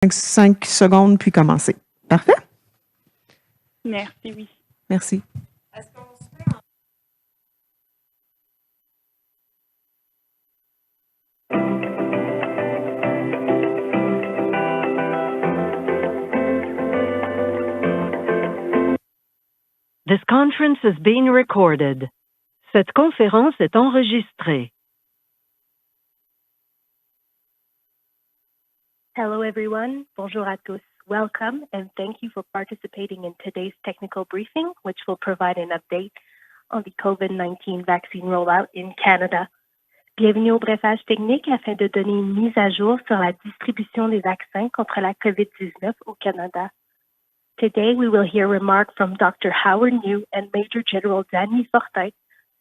5 secondes, puis commencer. Parfait? Merci, oui. Merci. This conference is being recorded. Cette conférence est enregistrée. Hello, everyone. Bonjour à tous. Welcome, and thank you for participating in today's technical briefing, which will provide an update on the COVID-19 vaccine rollout in Canada. Bienvenue au brefage technique afin de donner une mise à jour sur la distribution des vaccins contre la COVID-19 au Canada. Today, we will hear remarks from Dr. Howard New and Major General Danny Fortin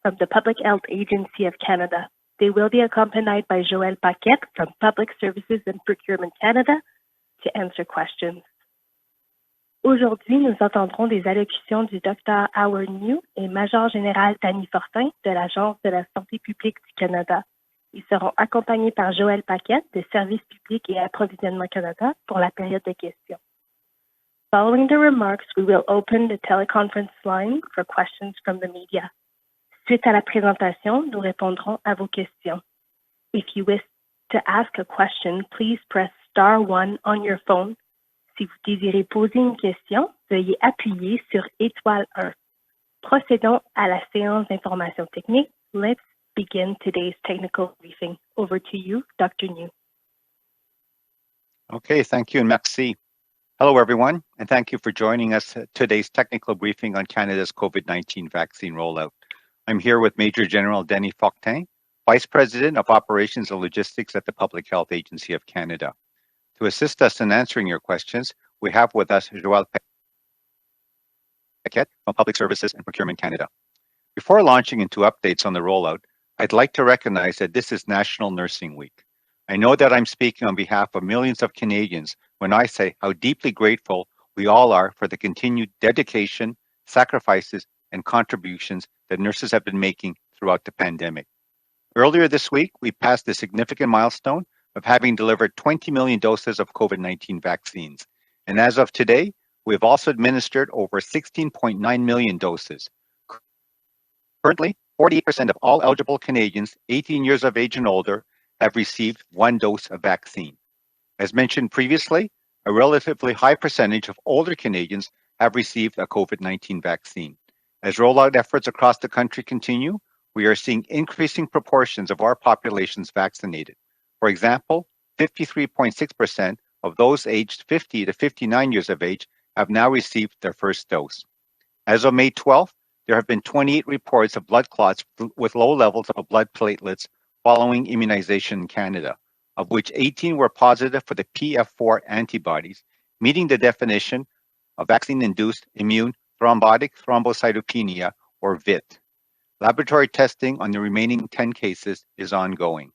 from the Public Health Agency of Canada. They will be accompanied by Joël Paquette from Public Services and Procurement Canada to answer questions. Aujourd'hui, nous entendrons des allocutions du Dr. Howard New et Major Général Danny Fortin de l'Agence de la santé publique du Canada. Ils seront accompagnés par Joël Paquette de Services publics et Approvisionnement Canada pour la période de questions. Following the remarks, we will open the teleconference line for questions from the media. Suite à la présentation, nous répondrons à vos questions. If you wish to ask a question, please press star 1 on your phone. Si vous désirez poser une question, veuillez appuyer sur étoile 1. Procédons à la séance d'information technique. Let's begin today's technical briefing. Over to you, Dr. New. Okay, thank you and merci. Hello, everyone, and thank you for joining us at today's technical briefing on Canada's COVID-19 vaccine rollout. I'm here with Major General Danny Fortin, Vice President of Operations and Logistics at the Public Health Agency of Canada. To assist us in answering your questions, we have with us Joël Paquette from Public Services and Procurement Canada. Before launching into updates on the rollout, I'd like to recognize that this is National Nursing Week. I know that I'm speaking on behalf of millions of Canadians when I say how deeply grateful we all are for the continued dedication, sacrifices, and contributions that nurses have been making throughout the pandemic. Earlier this week, we passed the significant milestone of having delivered 20 million doses of COVID-19 vaccines. And as of today, we've also administered over 16.9 million doses. Currently, 48% of all eligible Canadians 18 years of age and older have received one dose of vaccine. As mentioned previously, a relatively high percentage of older Canadians have received a COVID-19 vaccine. As rollout efforts across the country continue, we are seeing increasing proportions of our populations vaccinated. For example, 53.6% of those aged 50 to 59 years of age have now received their first dose. As of May 12th, there have been 28 reports of blood clots with low levels of blood platelets following immunization in Canada, of which 18 were positive for the PF4 antibodies, meeting the definition of vaccine-induced immune thrombotic thrombocytopenia, or VIT. Laboratory testing on the remaining 10 cases is ongoing.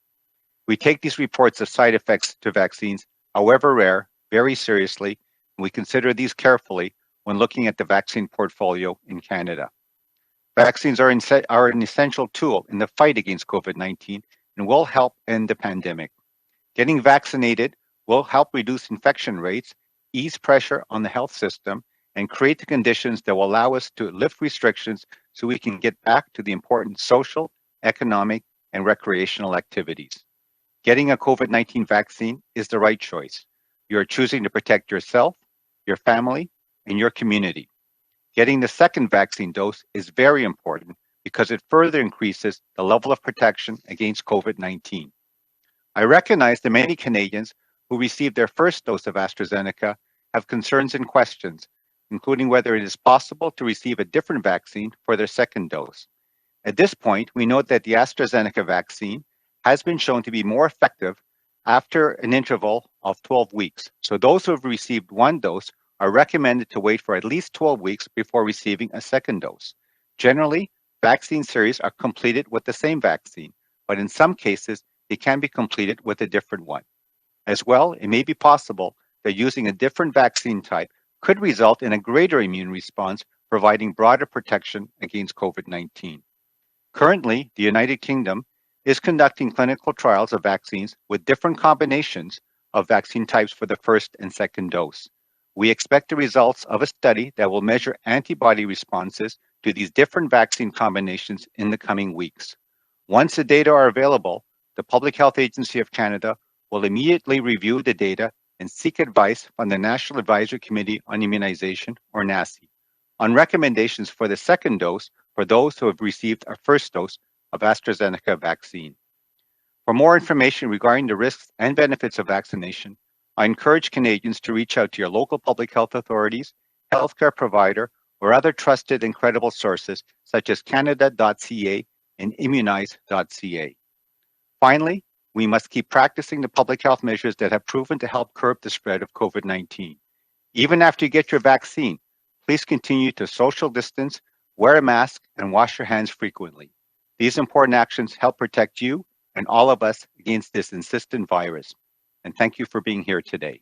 We take these reports of side effects to vaccines, however rare, very seriously, and we consider these carefully when looking at the vaccine portfolio in Canada. Vaccines are an essential tool in the fight against COVID-19 and will help end the pandemic. Getting vaccinated will help reduce infection rates, ease pressure on the health system, and create the conditions that will allow us to lift restrictions so we can get back to the important social, economic, and recreational activities. Getting a COVID-19 vaccine is the right choice. You are choosing to protect yourself, your family, and your community. Getting the second vaccine dose is very important because it further increases the level of protection against COVID-19. I recognize that many Canadians who received their first dose of Astrazeneca have concerns and questions, including whether it is possible to receive a different vaccine for their second dose. At this point, we note that the Astrazeneca vaccine has been shown to be more effective after an interval of 12 weeks. So those who have received one dose are recommended to wait for at least 12 weeks before receiving a second dose. Generally, vaccine series are completed with the same vaccine, but in some cases, they can be completed with a different one. As well, it may be possible that using a different vaccine type could result in a greater immune response, providing broader protection against COVID-19. Currently, the United Kingdom is conducting clinical trials of vaccines with different combinations of vaccine types for the first and second dose. We expect the results of a study that will measure antibody responses to these different vaccine combinations in the coming weeks. Once the data are available, the Public Health Agency of Canada will immediately review the data and seek advice from the National Advisory Committee on Immunization, or NACI, on recommendations for the second dose for those who have received a first dose of Astrazeneca vaccine. For more information regarding the risks and benefits of vaccination, I encourage Canadians to reach out to your local public health authorities, healthcare provider, or other trusted and credible sources such as canada.ca and immunize.ca. Finally, we must keep practicing the public health measures that have proven to help curb the spread of COVID-19. Even after you get your vaccine, please continue to social distance, wear a mask, and wash your hands frequently. These important actions help protect you and all of us against this insistent virus. And thank you for being here today.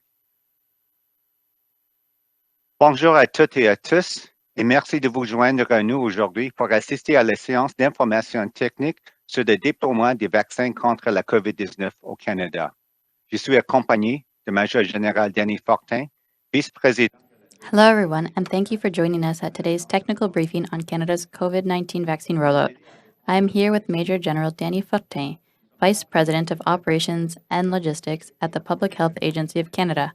Bonjour à toutes et à tous, et merci de vous joindre à nous aujourd'hui pour assister à la séance d'information technique sur le déploiement des vaccins contre la COVID-19 au Canada. Je suis accompagné de Major Général Danny Fortin, vice-président. Hello, everyone, and thank you for joining us at today's technical briefing on Canada's COVID-19 vaccine rollout. I am here with Major General Danny Fortin, Vice President of Operations and Logistics at the Public Health Agency of Canada.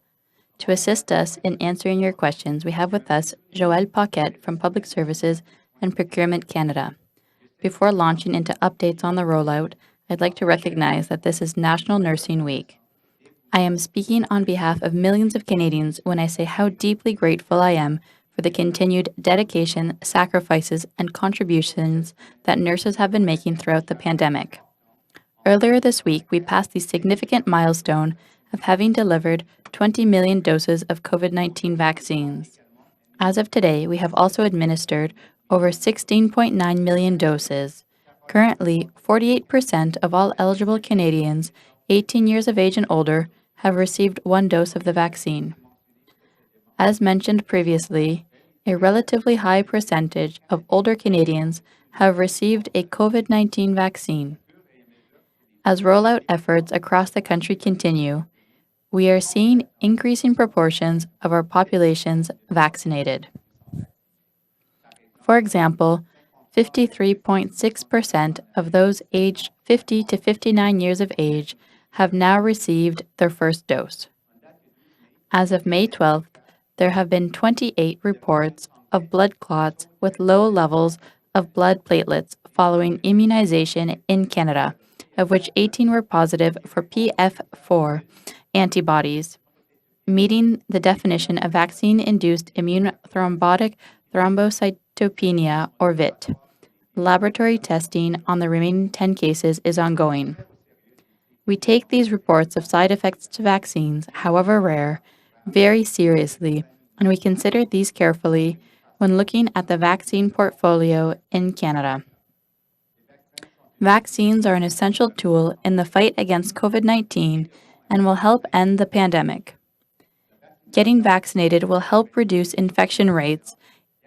To assist us in answering your questions, we have with us Joël Paquette from Public Services and Procurement Canada. Before launching into updates on the rollout, I'd like to recognize that this is National Nursing Week. I am speaking on behalf of millions of Canadians when I say how deeply grateful I am for the continued dedication, sacrifices, and contributions that nurses have been making throughout the pandemic. Earlier this week, we passed the significant milestone of having delivered 20 million doses of COVID-19 vaccines. As of today, we have also administered over 16.9 million doses. Currently, 48% of all eligible Canadians 18 years of age and older have received one dose of the vaccine. As mentioned previously, a relatively high percentage of older Canadians have received a COVID-19 vaccine. As rollout efforts across the country continue, we are seeing increasing proportions of our populations vaccinated. For example, 53.6% of those aged 50 to 59 years of age have now received their first dose. As of May 12th, there have been 28 reports of blood clots with low levels of blood platelets following immunization in Canada, of which 18 were positive for PF4 antibodies, meeting the definition of vaccine-induced immune thrombotic thrombocytopenia, or VIT. Laboratory testing on the remaining 10 cases is ongoing. We take these reports of side effects to vaccines, however rare, very seriously, and we consider these carefully when looking at the vaccine portfolio in Canada. Vaccines are an essential tool in the fight against COVID-19 and will help end the pandemic. Getting vaccinated will help reduce infection rates,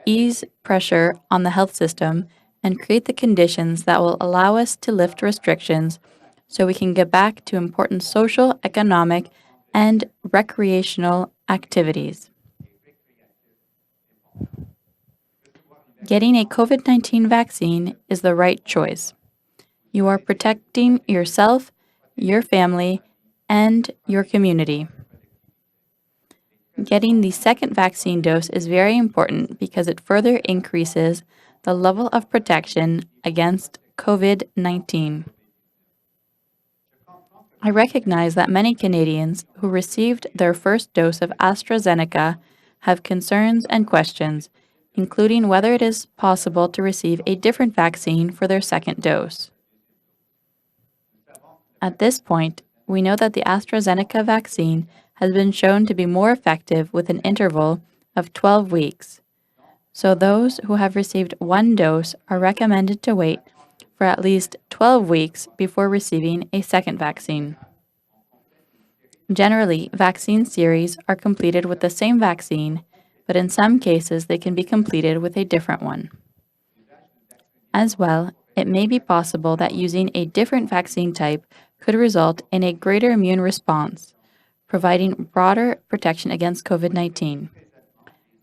ease pressure on the health system, and create the conditions that will allow us to lift restrictions so we can get back to important social, economic, and recreational activities. Getting a COVID-19 vaccine is the right choice. You are protecting yourself, your family, and your community. Getting the second vaccine dose is very important because it further increases the level of protection against COVID-19. I recognize that many Canadians who received their first dose of Astrazeneca have concerns and questions, including whether it is possible to receive a different vaccine for their second dose. At this point, we know that the Astrazeneca vaccine has been shown to be more effective with an interval of 12 weeks. So those who have received one dose are recommended to wait for at least 12 weeks before receiving a second vaccine. Generally, vaccine series are completed with the same vaccine, but in some cases they can be completed with a different one. As well, it may be possible that using a different vaccine type could result in a greater immune response, providing broader protection against COVID-19.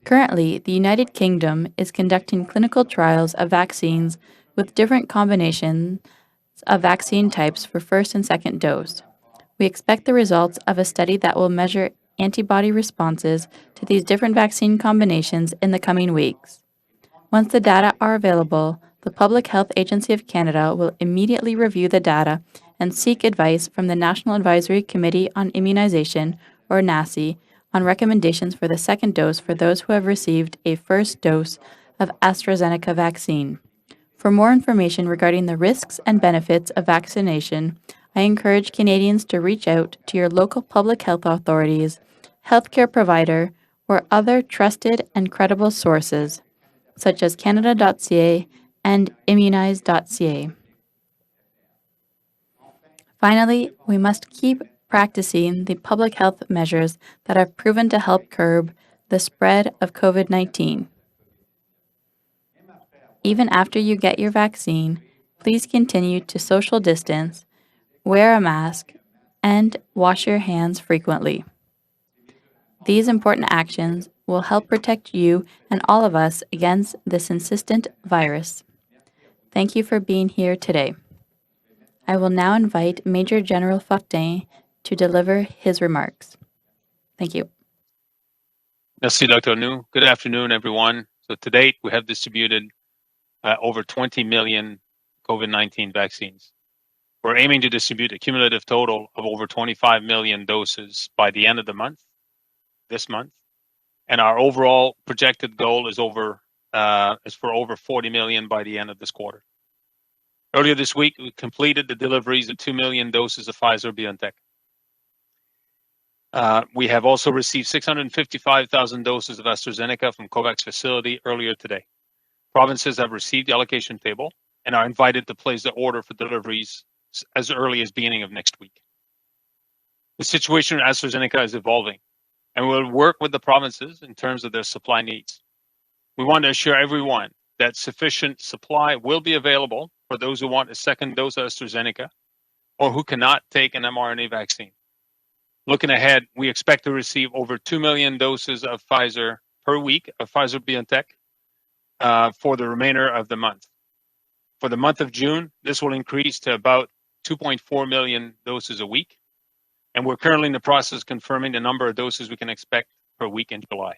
Currently, the United Kingdom is conducting clinical trials of vaccines with different combinations of vaccine types for first and second dose. We expect the results of a study that will measure antibody responses to these different vaccine combinations in the coming weeks. Once the data are available, the Public Health Agency of Canada will immediately review the data and seek advice from the National Advisory Committee on Immunization, or NACI, on recommendations for the second dose for those who have received a first dose of Astrazeneca vaccine. For more information regarding the risks and benefits of vaccination, I encourage Canadians to reach out to your local public health authorities, healthcare provider, or other trusted and credible sources, such as Canada.ca and Immunize.ca. Finally, we must keep practicing the public health measures that have proven to help curb the spread of COVID-19. Even after you get your vaccine, please continue to social distance, wear a mask, and wash your hands frequently. These important actions will help protect you and all of us against this insistent virus. Thank you for being here today. I will now invite Major General Fortin to deliver his remarks. Thank you. Merci, Dr. Nu. Good afternoon, everyone. So to date, we have distributed over 20 million COVID-19 vaccines. We're aiming to distribute a cumulative total of over 25 million doses by the end of the month, this month. And our overall projected goal is for over 40 million by the end of this quarter. Earlier this week, we completed the deliveries of 2 million doses of Pfizer-BioNTech. We have also received 655,000 doses of Astrazeneca from COVAX facility earlier today. Provinces have received the allocation table and are invited to place the order for deliveries as early as beginning of next week. The situation at Astrazeneca is evolving, and we'll work with the provinces in terms of their supply needs. We want to assure everyone that sufficient supply will be available for those who want a second dose of AstraZeneca or who cannot take an mRNA vaccine. Looking ahead, we expect to receive over 2 million doses of Pfizer per week, of Pfizer-BioNTech, for the remainder of the month. For the month of June, this will increase to about 2.4 million doses a week, and we're currently in the process of confirming the number of doses we can expect per week in July.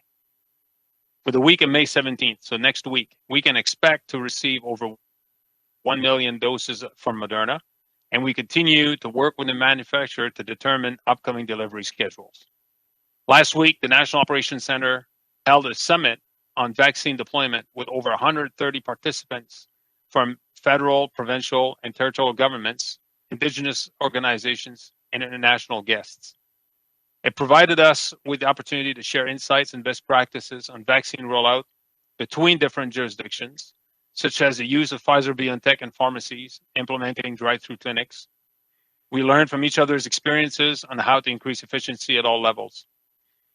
For the week of May 17th, so next week, we can expect to receive over 1 million doses from Moderna, and we continue to work with the manufacturer to determine upcoming delivery schedules. Last week, the National Operations Center held a summit on vaccine deployment with over 130 participants from federal, provincial, and territorial governments, Indigenous organizations, and international guests. It provided us with the opportunity to share insights and best practices on vaccine rollout between different jurisdictions, such as the use of Pfizer-BioNTech in pharmacies, implementing drive-through clinics. We learned from each other's experiences on how to increase efficiency at all levels.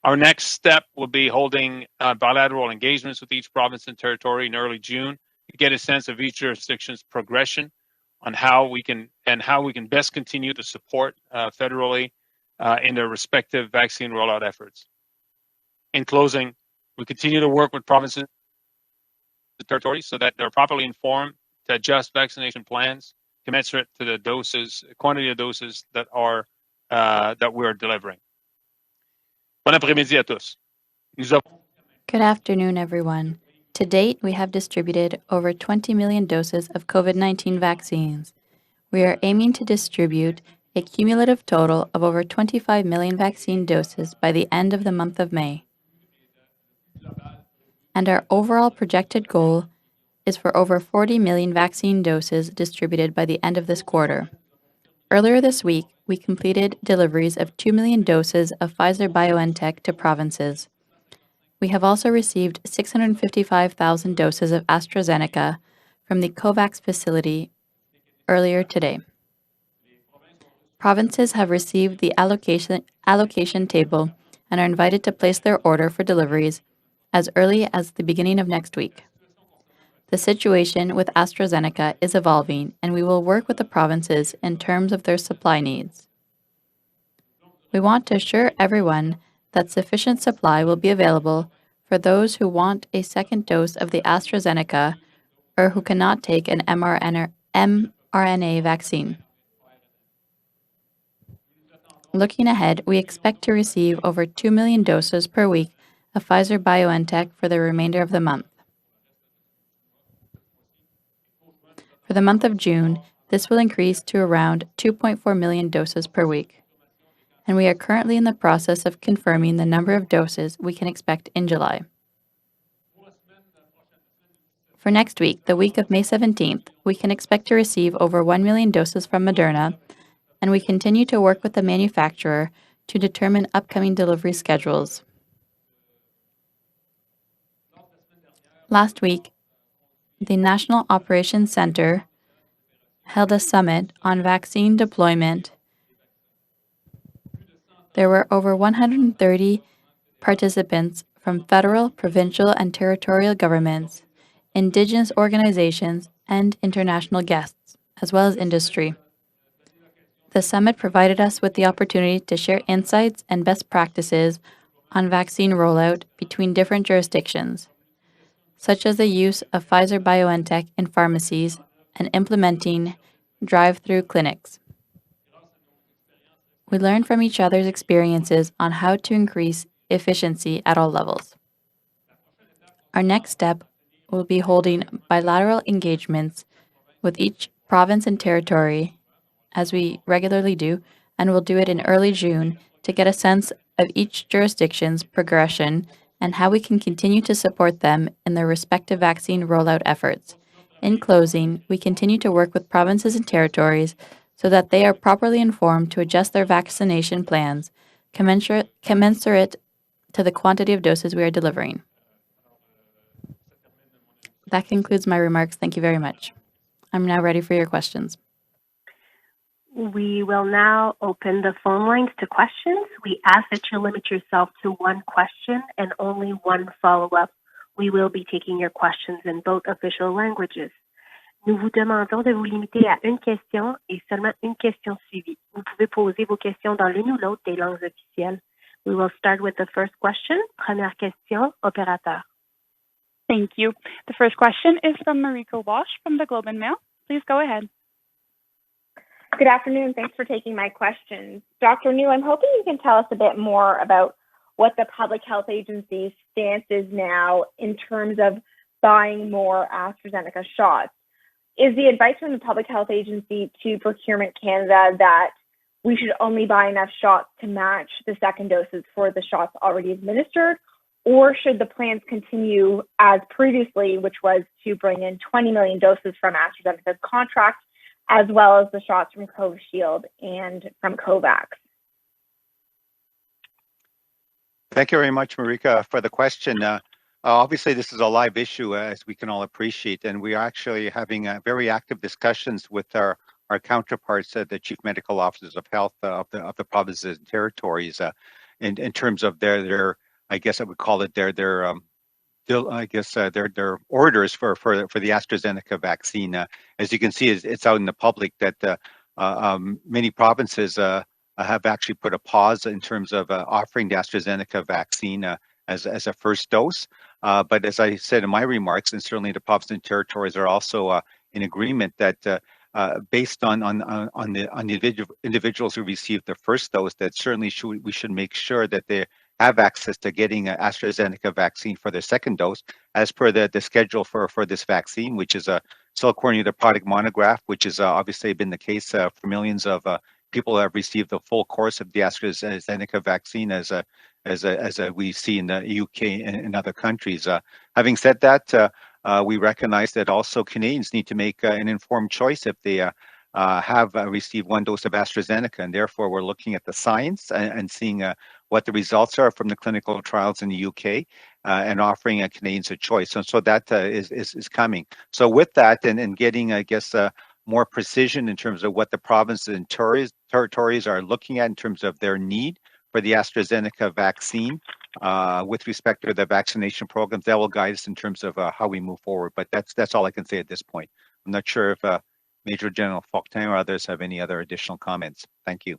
Our next step will be holding bilateral engagements with each province and territory in early June to get a sense of each jurisdiction's progression on how we can best continue to support federally in their respective vaccine rollout efforts. In closing, we continue to work with provinces and territories so that they're properly informed to adjust vaccination plans commensurate to the quantity of doses that we're delivering. Bon après-midi à tous. Good afternoon, everyone. To date, we have distributed over 20 million doses of COVID-19 vaccines. We are aiming to distribute a cumulative total of over 25 million vaccine doses by the end of the month of May. And our overall projected goal is for over 40 million vaccine doses distributed by the end of this quarter. Earlier this week, we completed deliveries of 2 million doses of Pfizer-BioNTech to provinces. We have also received 655,000 doses of Astrazeneca from the COVAX facility earlier today. Provinces have received the allocation table and are invited to place their order for deliveries as early as the beginning of next week. The situation with Astrazeneca is evolving, and we will work with the provinces in terms of their supply needs. We want to assure everyone that sufficient supply will be available for those who want a second dose of the Astrazeneca or who cannot take an mRNA vaccine. Looking ahead, we expect to receive over 2 million doses per week of Pfizer-BioNTech for the remainder of the month. For the month of June, this will increase to around 2.4 million doses per week, and we are currently in the process of confirming the number of doses we can expect in July. For next week, the week of May 17th, we can expect to receive over 1 million doses from Moderna, and we continue to work with the manufacturer to determine upcoming delivery schedules. Last week, the National Operations Center held a summit on vaccine deployment. There were over 130 participants from federal, provincial, and territorial governments, Indigenous organizations, and international guests, as well as industry. The summit provided us with the opportunity to share insights and best practices on vaccine rollout between different jurisdictions, such as the use of Pfizer-BioNTech in pharmacies and implementing drive-through clinics. We learned from each other's experiences on how to increase efficiency at all levels. Our next step will be holding bilateral engagements with each province and territory, as we regularly do, and we'll do it in early June to get a sense of each jurisdiction's progression and how we can continue to support them in their respective vaccine rollout efforts. In closing, we continue to work with provinces and territories so that they are properly informed to adjust their vaccination plans commensurate to the quantity of doses we are delivering. That concludes my remarks. Thank you very much. I'm now ready for your questions. We will now open the phone lines to questions. We ask that you limit yourself to one question and only one follow-up. We will be taking your questions in both official languages. Nous vous demandons de vous limiter à une question et seulement une question suivie. Vous pouvez poser vos questions dans l'une ou l'autre des langues officielles. We will start with the first question. Première question, opérateur. Thank you. The first question is from Mariko Walsh from the Globe and Mail. Please go ahead. Good afternoon. Thanks for taking my questions. Dr. New, I'm hoping you can tell us a bit more about what the Public Health Agency's stance is now in terms of buying more AstraZeneca shots. Is the advice from the Public Health Agency to Procurement Canada that we should only buy enough shots to match the second doses for the shots already administered? Or should the plans continue as previously, which was to bring in 20 million doses from AstraZeneca's contract, as well as the shots from Covishield and from COVAX? Thank you very much, Marika, for the question. Obviously, this is a live issue, as we can all appreciate, and we are actually having very active discussions with our counterparts, the chief medical officers of health of the provinces and territories, in terms of their I guess I would call it their orders for the AstraZeneca vaccine. As you can see, it's out in the public that many provinces have actually put a pause in terms of offering the AstraZeneca vaccine as a first dose. But as I said in my remarks, and certainly the provinces and territories are also in agreement that based on the individuals who received the first dose, that certainly we should make sure that they have access to getting an AstraZeneca vaccine for their second dose, as per the schedule for this vaccine, which is still according to the product monograph, which has obviously been the case for millions of people who have received the full course of the AstraZeneca vaccine, as we see in the UK and other countries. Having said that, we recognize that also Canadians need to make an informed choice if they have received one dose of AstraZeneca, and therefore we're looking at the science and seeing what the results are from the clinical trials in the UK and offering Canadians a choice. So that is coming. So with that and getting, I guess, more precision in terms of what the provinces and territories are looking at in terms of their need for the AstraZeneca vaccine with respect to the vaccination programs, that will guide us in terms of how we move forward. But that's all I can say at this point. I'm not sure if Major General Fortin or others have any other additional comments. Thank you.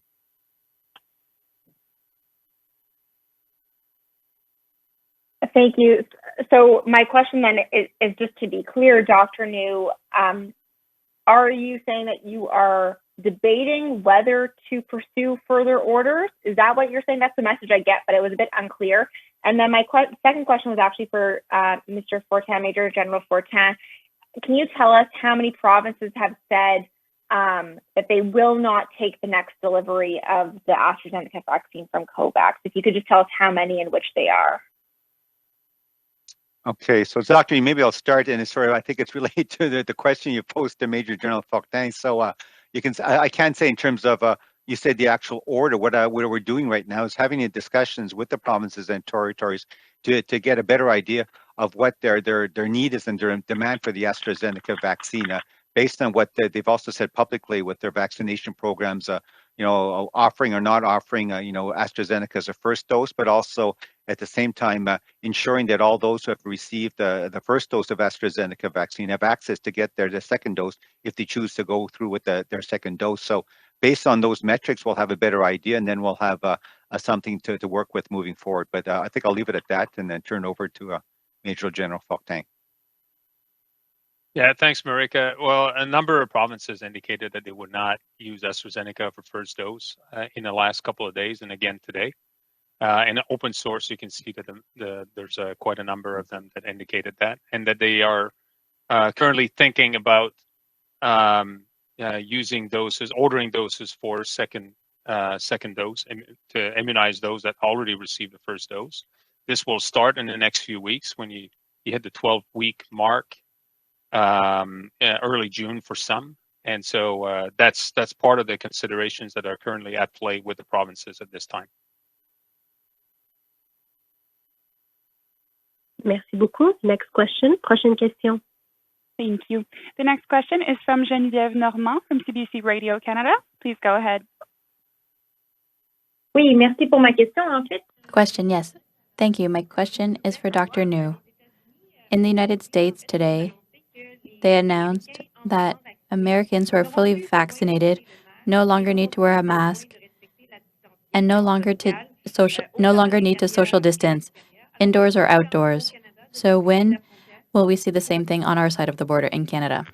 Thank you. So my question then is just to be clear, Dr. New, are you saying that you are debating whether to pursue further orders? Is that what you're saying? That's the message I get, but it was a bit unclear. And then my second question was actually for Mr. Fortin, Major General Fortin. Can you tell us how many provinces have said that they will not take the next delivery of the Astrazeneca vaccine from COVAX? If you could just tell us how many and which they are. Okay, so Dr. Maybe I'll start, and I think it's related to the question you posed to Major General Fortin. So you can, I can't say in terms of you said the actual order. What we're doing right now is having the discussions with the provinces and territories to get a better idea of what their need is and their demand for the AstraZeneca vaccine, based on what they've also said publicly with their vaccination programs. Offering or not offering, AstraZeneca as a first dose, but also at the same time ensuring that all those who have received the first dose of AstraZeneca vaccine have access to get the second dose if they choose to go through with their second dose. So based on those metrics, we'll have a better idea, and then we'll have something to work with moving forward. But I think I'll leave it at that and then turn over to Major General Fortin. Yeah, thanks, Marika. Well, a number of provinces indicated that they would not use AstraZeneca for first dose in the last couple of days, and again today. In open source, you can see that there's quite a number of them that indicated that, and that they are currently thinking about using doses, ordering doses for second dose to immunize those that already received the first dose. This will start in the next few weeks when you hit the 12-week mark. Early June for some, and so that's part of the considerations that are currently at play with the provinces at this time. Merci beaucoup. Next question. Prochaine question. Thank you. The next question is from Geneviève Normand from CBC Radio Canada. Please go ahead. Oui, merci pour ma question, en fait. Question, yes. Thank you. My question is for Dr. New. In the United States today, they announced that Americans who are fully vaccinated no longer need to wear a mask and no longer need to social distance, indoors or outdoors. So when will we see the same thing on our side of the border in Canada?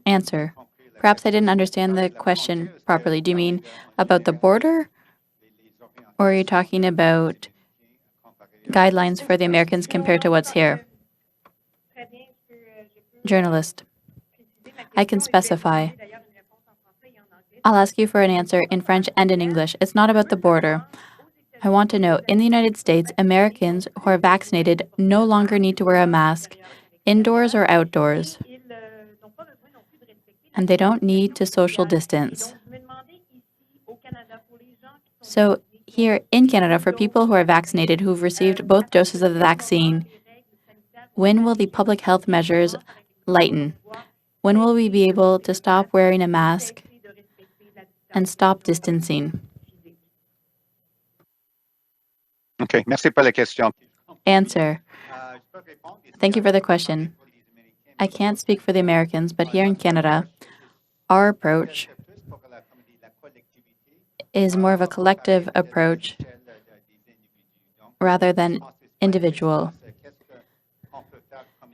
Answer. Perhaps I didn't understand the question properly. Do you mean about the border? Or are you talking about guidelines for the Americans compared to what's here? Journalist. I can specify. I'll ask you for an answer in French and in English. It's not about the border. I want to know, in the United States, Americans who are vaccinated no longer need to wear a mask, indoors or outdoors. And they don't need to social distance. So here in Canada, for people who are vaccinated who've received both doses of the vaccine, when will the public health measures lighten? When will we be able to stop wearing a mask and stop distancing? Okay, merci pour la question. Answer. Thank you for the question. I can't speak for the Americans, but here in Canada, our approach is more of a collective approach rather than individual.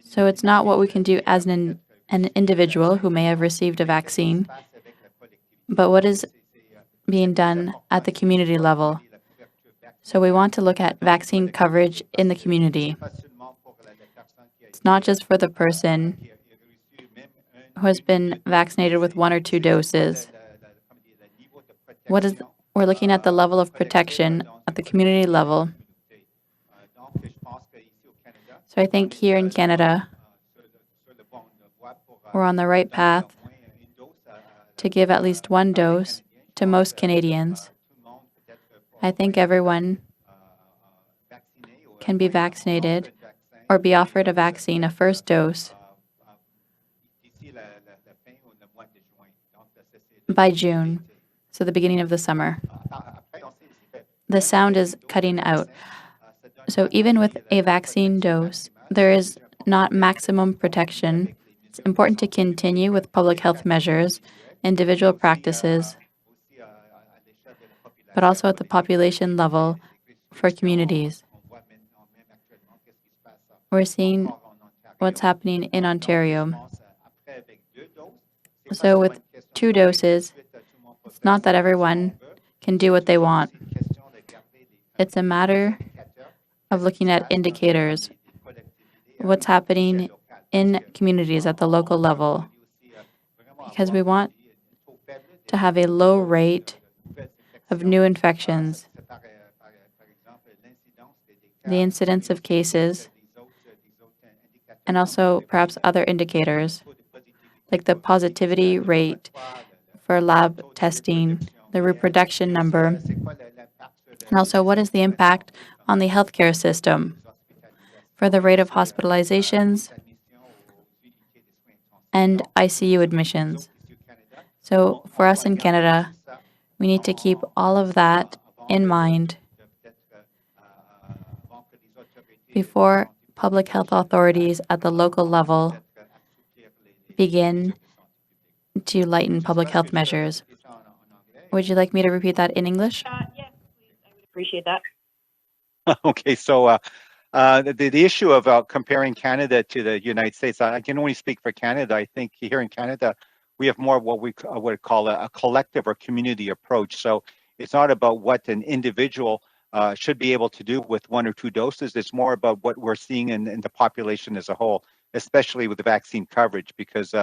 So it's not what we can do as an individual who may have received a vaccine, but what is being done at the community level. So we want to look at vaccine coverage in the community. It's not just for the person who has been vaccinated with 1 or 2 doses. We're looking at the level of protection at the community level. So I think here in Canada, we're on the right path to give at least 1 dose to most Canadians. I think everyone can be vaccinated or be offered a vaccine, a first dose, by June, so the beginning of the summer. The sound is cutting out. So even with a vaccine dose, there is not maximum protection. It's important to continue with public health measures, individual practices, but also at the population level, for communities. We're seeing what's happening in Ontario. So with 2 doses, it's not that everyone can do what they want. It's a matter of looking at indicators, what's happening in communities at the local level, because we want to have a low rate of new infections, the incidence of cases, and also perhaps other indicators, like the positivity rate for lab testing, the reproduction number, and also what is the impact on the healthcare system for the rate of hospitalizations and ICU admissions. So for us in Canada, we need to keep all of that in mind before public health authorities at the local level begin to lighten public health measures. Would you like me to repeat that in English? Yes, please. I would appreciate that. Okay, so the issue of comparing Canada to the United States, I can only speak for Canada. I think here in Canada, we have more what we would call a collective or community approach. So it's not about what an individual should be able to do with 1 or 2 doses. It's more about what we're seeing in the population as a whole, especially with the vaccine coverage, because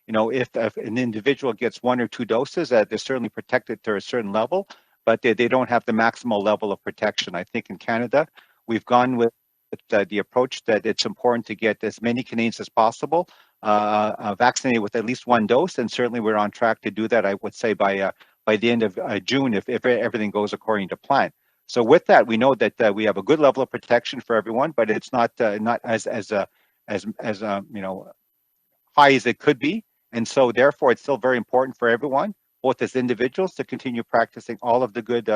if an individual gets 1 or 2 doses, they're certainly protected to a certain level, but they don't have the maximal level of protection. I think in Canada, we've gone with the approach that it's important to get as many Canadians as possible vaccinated with at least 1 dose, and certainly we're on track to do that, I would say, by the end of June, if everything goes according to plan. So with that, we know that we have a good level of protection for everyone, but it's not as high as it could be. And so therefore, it's still very important for everyone, both as individuals, to continue practicing all of the good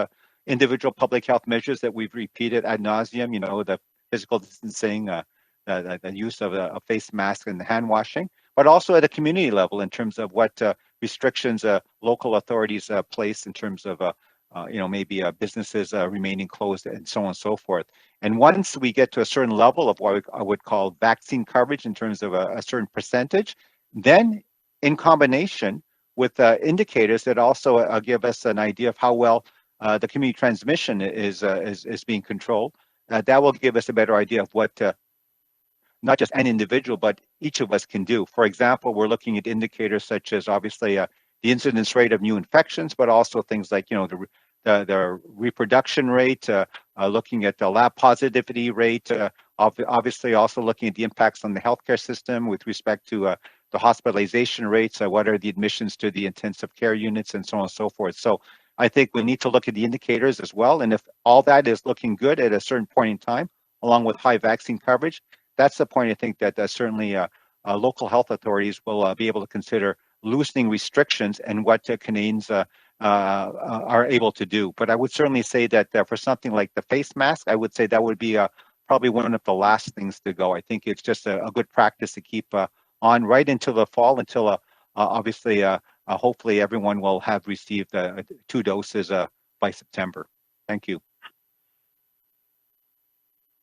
individual public health measures that we've repeated ad nauseum, the physical distancing, the use of a face mask and the hand washing, but also at a community level in terms of what restrictions local authorities place in terms of maybe businesses remaining closed and so on and so forth. And once we get to a certain level of what I would call vaccine coverage in terms of a certain percentage, then in combination with indicators that also give us an idea of how well the community transmission is being controlled, that will give us a better idea of what not just an individual, but each of us can do. For example, we're looking at indicators such as obviously the incidence rate of new infections, but also things like the reproduction rate, looking at the lab positivity rate, obviously also looking at the impacts on the healthcare system with respect to the hospitalization rates, what are the admissions to the intensive care units, and so on and so forth. So I think we need to look at the indicators as well. And if all that is looking good at a certain point in time, along with high vaccine coverage, that's the point I think that certainly local health authorities will be able to consider loosening restrictions and what Canadians are able to do. But I would certainly say that for something like the face mask, I would say that would be probably one of the last things to go. I think it's just a good practice to keep on right until the fall, until obviously, hopefully everyone will have received 2 doses by September. Thank you.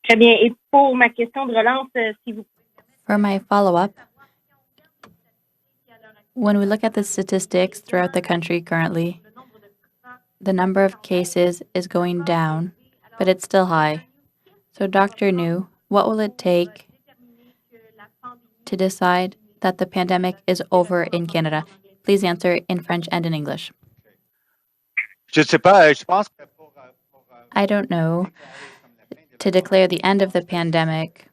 Très bien. Et pour ma question de relance, si vous... For my follow-up, when we look at the statistics throughout the country currently, the number of cases is going down, but it's still high. So Dr. New, what will it take to decide that the pandemic is over in Canada? Please answer in French and in English. I don't know. To declare the end of the pandemic,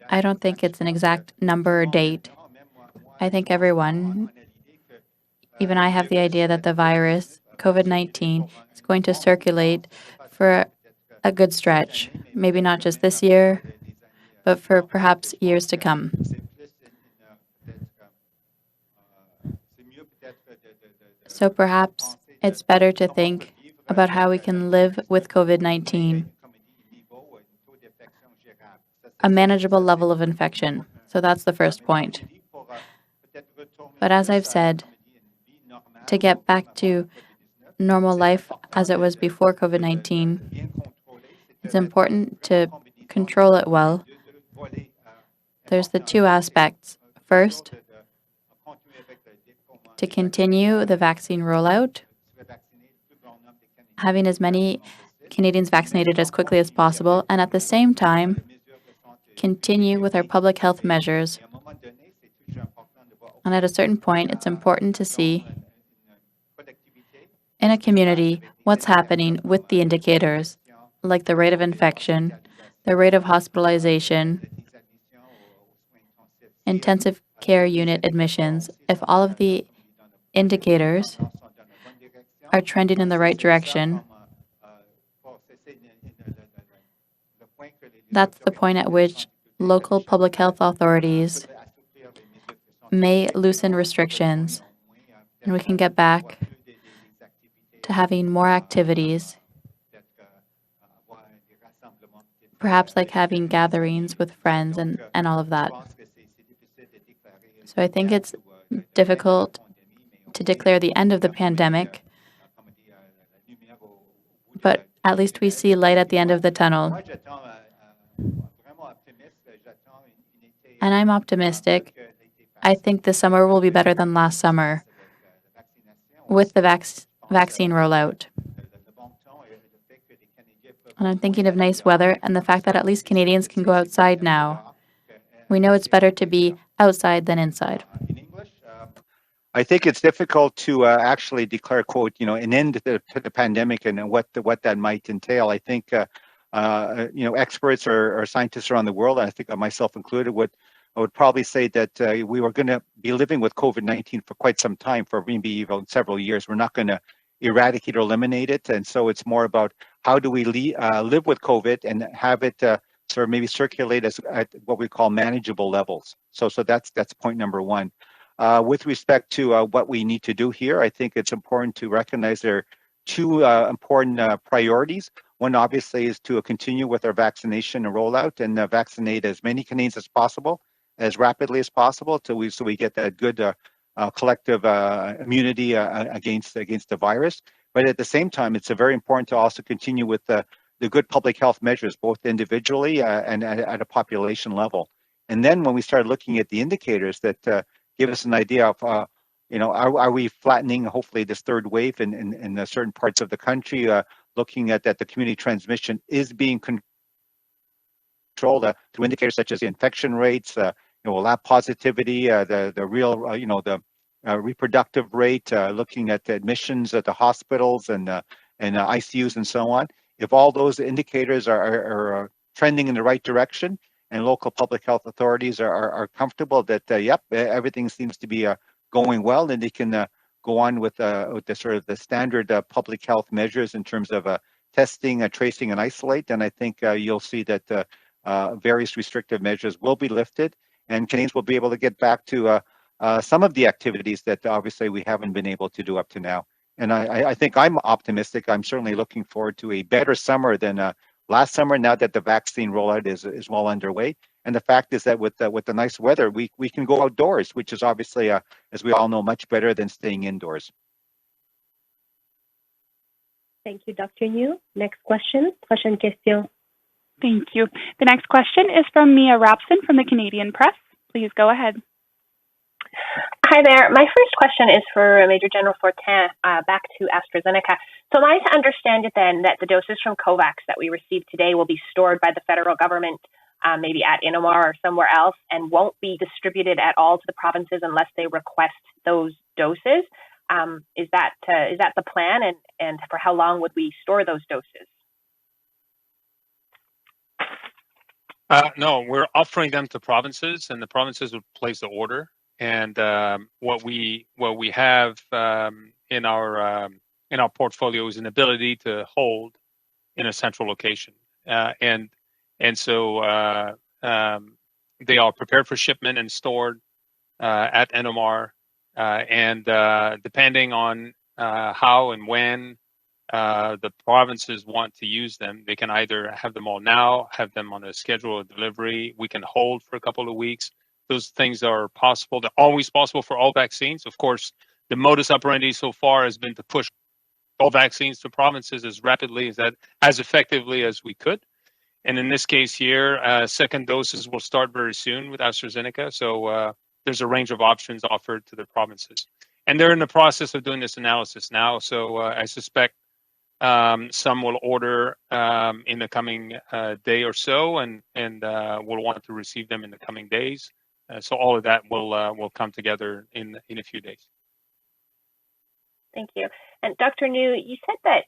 I don't think it's an exact number or date. I think everyone, even I, have the idea that the virus, COVID-19, is going to circulate for a good stretch, maybe not just this year, but for perhaps years to come. So perhaps it's better to think about how we can live with COVID-19, a manageable level of infection. So that's the first point. But as I've said, to get back to normal life as it was before COVID-19, it's important to control it well. There's the two aspects. First, to continue the vaccine rollout, having as many Canadians vaccinated as quickly as possible, and at the same time, continue with our public health measures. And at a certain point, it's important to see in a community what's happening with the indicators, like the rate of infection, the rate of hospitalization, intensive care unit admissions. If all of the indicators are trending in the right direction, that's the point at which local public health authorities may loosen restrictions, and we can get back to having more activities, perhaps like having gatherings with friends and all of that. So I think it's difficult to declare the end of the pandemic, but at least we see light at the end of the tunnel. And I'm optimistic. I think this summer will be better than last summer with the vaccine rollout. And I'm thinking of nice weather and the fact that at least Canadians can go outside now. We know it's better to be outside than inside. I think it's difficult to actually declare, quote, an end to the pandemic and what that might entail. I think, experts or scientists around the world, and I think myself included, I would probably say that we were going to be living with COVID-19 for quite some time, for maybe even several years. We're not going to eradicate or eliminate it. And so it's more about how do we live with COVID and have it sort of maybe circulate at what we call manageable levels. So that's point number one. With respect to what we need to do here, I think it's important to recognize there are two important priorities. One, obviously, is to continue with our vaccination and rollout and vaccinate as many Canadians as possible, as rapidly as possible, so we get that good collective immunity against the virus. But at the same time, it's very important to also continue with the good public health measures, both individually and at a population level. And then when we start looking at the indicators that give us an idea of, are we flattening, hopefully, this third wave in certain parts of the country, looking at that the community transmission is being controlled through indicators such as the infection rates, lab positivity, the real, the reproductive rate, looking at the admissions at the hospitals and ICUs and so on. If all those indicators are trending in the right direction, and local public health authorities are comfortable that, yep, everything seems to be going well, and they can go on with the sort of the standard public health measures in terms of testing, tracing, and isolate. And I think you'll see that various restrictive measures will be lifted, and Canadians will be able to get back to some of the activities that obviously we haven't been able to do up to now. And I think I'm optimistic. I'm certainly looking forward to a better summer than last summer, now that the vaccine rollout is well underway. And the fact is that with the nice weather, we can go outdoors, which is obviously, as we all know, much better than staying indoors. Thank you, Dr. New. Next question. Prochaine question. Thank you. The next question is from Mia Rapson from the Canadian Press. Please go ahead. Hi there. My first question is for Major General Fortin, back to AstraZeneca. So am I to understand it then that the doses from COVAX that we received today will be stored by the federal government, maybe at Innomar or somewhere else, and won't be distributed at all to the provinces unless they request those doses? Is that the plan, and for how long would we store those doses? No, we're offering them to provinces, and the provinces would place the order. And what we have in our portfolio is an ability to hold in a central location, and so they are prepared for shipment and stored at Innomar, and depending on how and when the provinces want to use them, they can either have them all now, have them on a schedule of delivery. We can hold for a couple of weeks. Those things are possible. They're always possible for all vaccines. Of course, the modus operandi so far has been to push all vaccines to provinces as rapidly as effectively as we could. And in this case here, second doses will start very soon with AstraZeneca. So there's a range of options offered to the provinces. And they're in the process of doing this analysis now. So I suspect some will order in the coming day or so, and will want to receive them in the coming days. So all of that will come together in a few days. Thank you. And Dr. New, you said that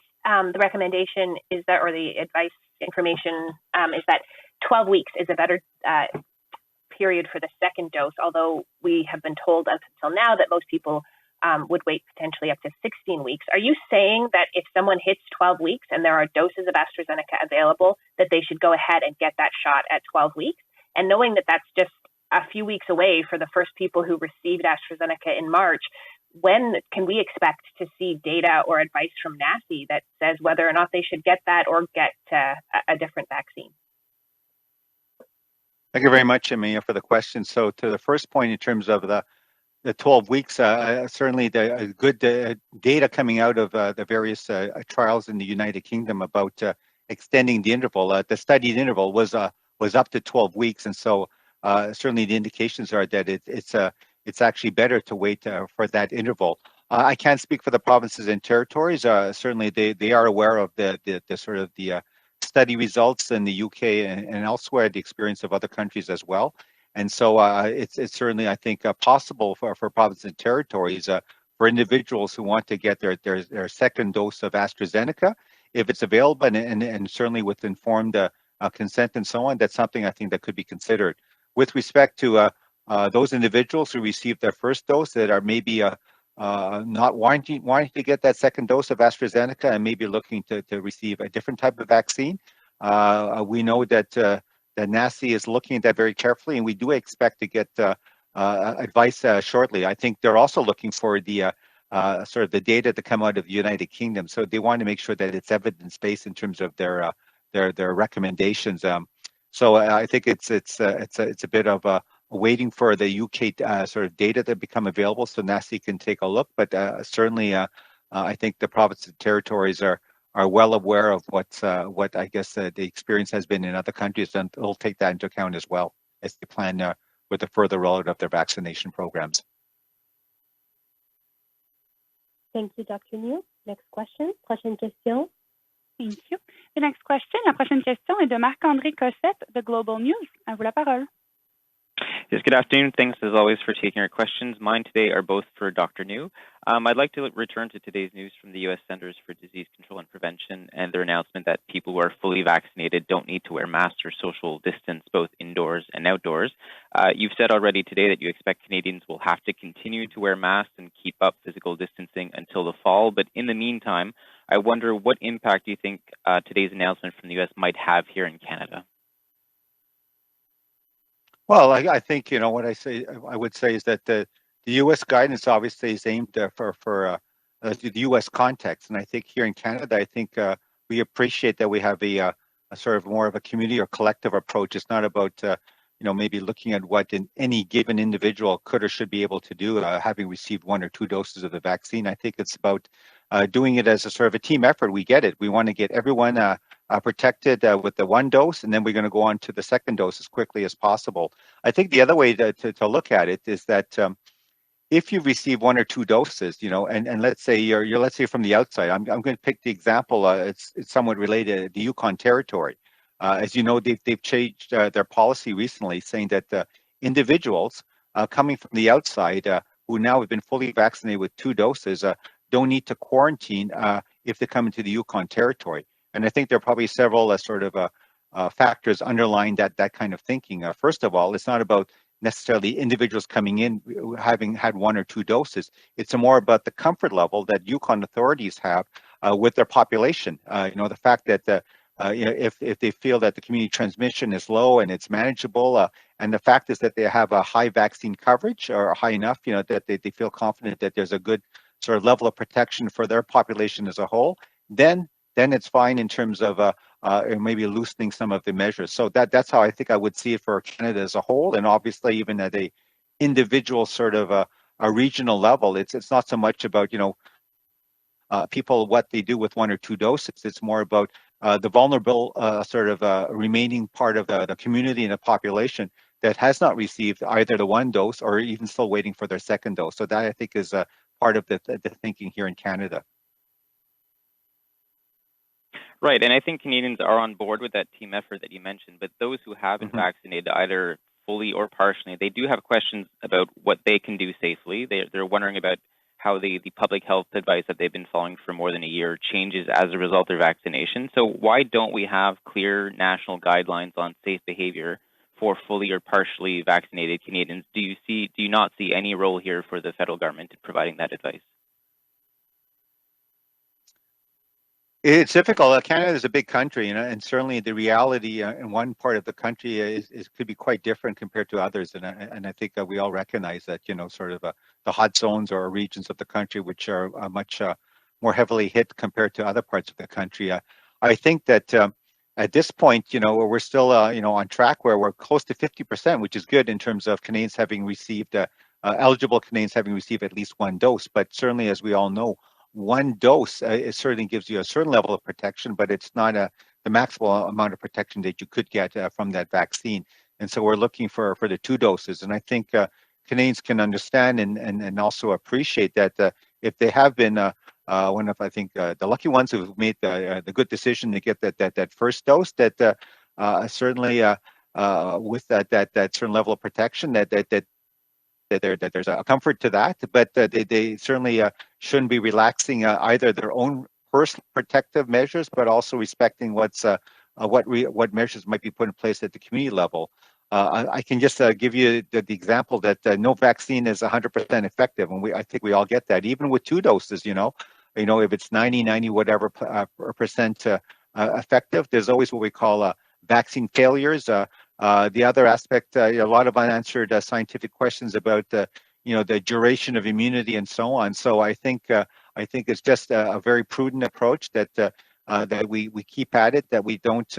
the recommendation is that, or the advice information is that 12 weeks is a better period for the second dose, although we have been told up until now that most people would wait potentially up to 16 weeks. Are you saying that if someone hits 12 weeks and there are doses of AstraZeneca available, that they should go ahead and get that shot at 12 weeks? And knowing that that's just a few weeks away for the first people who received AstraZeneca in March, when can we expect to see data or advice from NACI that says whether or not they should get that or get a different vaccine? Thank you very much, Amia, for the question. So to the first point in terms of the 12 weeks, certainly the good data coming out of the various trials in the United Kingdom about extending the interval. The studied interval was up to 12 weeks, and so certainly the indications are that it's actually better to wait for that interval. I can't speak for the provinces and territories. Certainly they are aware of the sort of the study results in the UK and elsewhere, the experience of other countries as well. And so it's certainly, I think, possible for provinces and territories for individuals who want to get their second dose of AstraZeneca, if it's available, and certainly with informed consent and so on. That's something I think that could be considered. With respect to those individuals who received their first dose that are maybe not wanting to get that second dose of AstraZeneca and maybe looking to receive a different type of vaccine, we know that NACI is looking at that very carefully, and we do expect to get advice shortly. I think they're also looking for the sort of the data to come out of the United Kingdom, so they want to make sure that it's evidence-based in terms of their recommendations. So I think it's a bit of waiting for the UK sort of data to become available, so NACI can take a look. But certainly, I think the provinces and territories are well aware of what I guess the experience has been in other countries, and they'll take that into account as well as they plan with the further rollout of their vaccination programs. Thank you, Dr. New. Next question. Prochaine question. Thank you. The next question, la prochaine question est de Marc-André Cossette de Global News. À vous la parole. Yes, good afternoon. Thanks as always for taking our questions. Mine today are both for Dr. New. I'd like to return to today's news from the U.S. Centers for Disease Control and Prevention and their announcement that people who are fully vaccinated don't need to wear masks or social distance both indoors and outdoors. You've said already today that you expect Canadians will have to continue to wear masks and keep up physical distancing until the fall. But in the meantime, I wonder what impact do you think today's announcement from the U.S. might have here in Canada? Well, I think, what I would say is that the U.S. guidance obviously is aimed for the U.S. context, and I think here in Canada, I think we appreciate that we have a sort of more of a community or collective approach. It's not about maybe looking at what any given individual could or should be able to do, having received 1 or 2 doses of the vaccine. I think it's about doing it as a sort of a team effort. We get it. We want to get everyone protected with the 1 dose, and then we're going to go on to the second dose as quickly as possible. I think the other way to look at it is that if you receive 1 or 2 doses, and let's say you're from the outside. I'm going to pick the example. It's somewhat related to the Yukon Territory. As you know, they've changed their policy recently, saying that individuals coming from the outside who now have been fully vaccinated with 2 doses don't need to quarantine if they come into the Yukon Territory. And I think there are probably several factors underlying that kind of thinking. First of all, it's not about necessarily individuals coming in having had 1 or 2 doses. It's more about the comfort level that Yukon authorities have with their population. The fact that if they feel that the community transmission is low and it's manageable, and the fact is that they have a high vaccine coverage or high enough, that they feel confident that there's a good sort of level of protection for their population as a whole, then it's fine in terms of maybe loosening some of the measures. So that's how I think I would see it for Canada as a whole, and obviously even at a individual sort of a regional level, it's not so much about people what they do with 1 or 2 doses. It's more about the vulnerable remaining part of the community and the population that has not received either the 1 dose or even still waiting for their 2nd dose. So that I think is part of the thinking here in Canada. Right, and I think Canadians are on board with that team effort that you mentioned, but those who have been vaccinated either fully or partially, they do have questions about what they can do safely. They're wondering about how the public health advice that they've been following for more than a year changes as a result of their vaccination. So why don't we have clear national guidelines on safe behavior for fully or partially vaccinated Canadians? Do you not see any role here for the federal government in providing that advice? It's difficult. Canada is a big country, and certainly the reality in one part of the country could be quite different compared to others. And I think we all recognize that, the hot zones or regions of the country which are much more heavily hit compared to other parts of the country. I think that at this point, we're still, on track where we're close to 50%, which is good in terms of Canadians having received, eligible Canadians having received at least 1 dose. But certainly, as we all know, 1 dose, it certainly gives you a certain level of protection, but it's not the maximal amount of protection that you could get from that vaccine. And so we're looking for the 2 doses. And I think Canadians can understand and also appreciate that if they have been one of, I think, the lucky ones who've made the good decision to get that first dose, that certainly with that certain level of protection, that there's a comfort to that, but they certainly shouldn't be relaxing either their own personal protective measures, but also respecting what measures might be put in place at the community level. I can just give you the example that no vaccine is 100% effective, and I think we all get that. Even with 2 doses, if it's 90 whatever percent effective, there's always what we call vaccine failures. The other aspect, a lot of unanswered scientific questions about the duration of immunity and so on. So I think it's just a very prudent approach that we keep at it, that we don't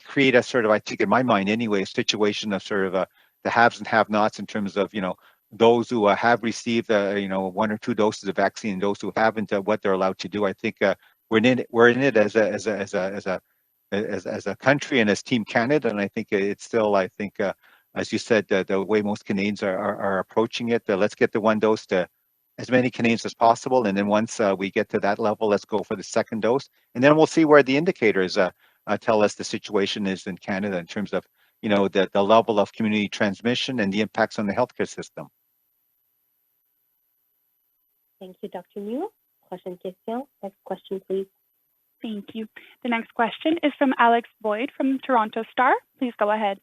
create a I think in my mind anyway, a situation of the haves and have-nots in terms of those who have received 1 or 2 doses of vaccine and those who haven't, what they're allowed to do. I think we're in it as a country and as Team Canada, and I think it's still, as you said, the way most Canadians are approaching it. Let's get the 1 dose to as many Canadians as possible, and then once we get to that level, let's go for the 2nd dose, and then we'll see where the indicators tell us the situation is in Canada in terms of the level of community transmission and the impacts on the healthcare system. Thank you, Dr. New. Prochaine question. Next question, please. Thank you. The next question is from Alex Boyd from Toronto Star. Please go ahead.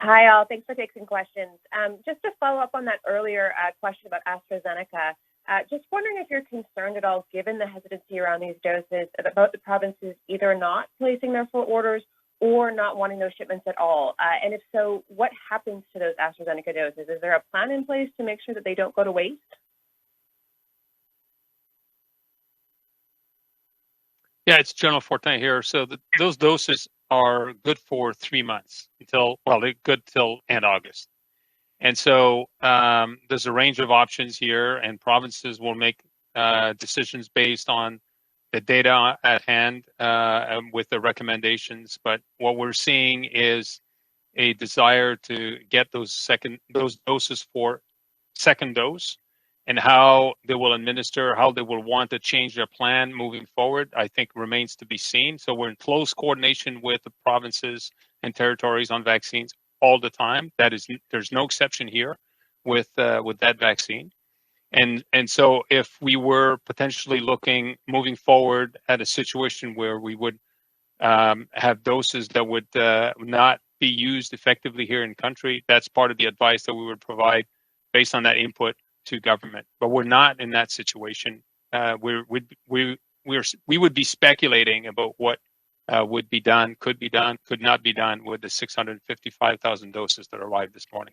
Hi, all. Thanks for taking questions. Just to follow up on that earlier question about AstraZeneca, just wondering if you're concerned at all, given the hesitancy around these doses, about the provinces either not placing their full orders or not wanting those shipments at all. And if so, what happens to those AstraZeneca doses? Is there a plan in place to make sure that they don't go to waste? Yeah, it's General Fortin here. So those doses are good for 3 months they're good till end August. And so there's a range of options here, and provinces will make decisions based on the data at hand with the recommendations. But what we're seeing is a desire to get those doses for 2nd dose, and how they will administer, how they will want to change their plan moving forward, I think remains to be seen. So we're in close coordination with the provinces and territories on vaccines all the time. There's no exception here with that vaccine. And so if we were potentially moving forward at a situation where we would have doses that would not be used effectively here in country, that's part of the advice that we would provide based on that input to government. But we're not in that situation. We would be speculating about what would be done, could not be done with the 655,000 doses that arrived this morning.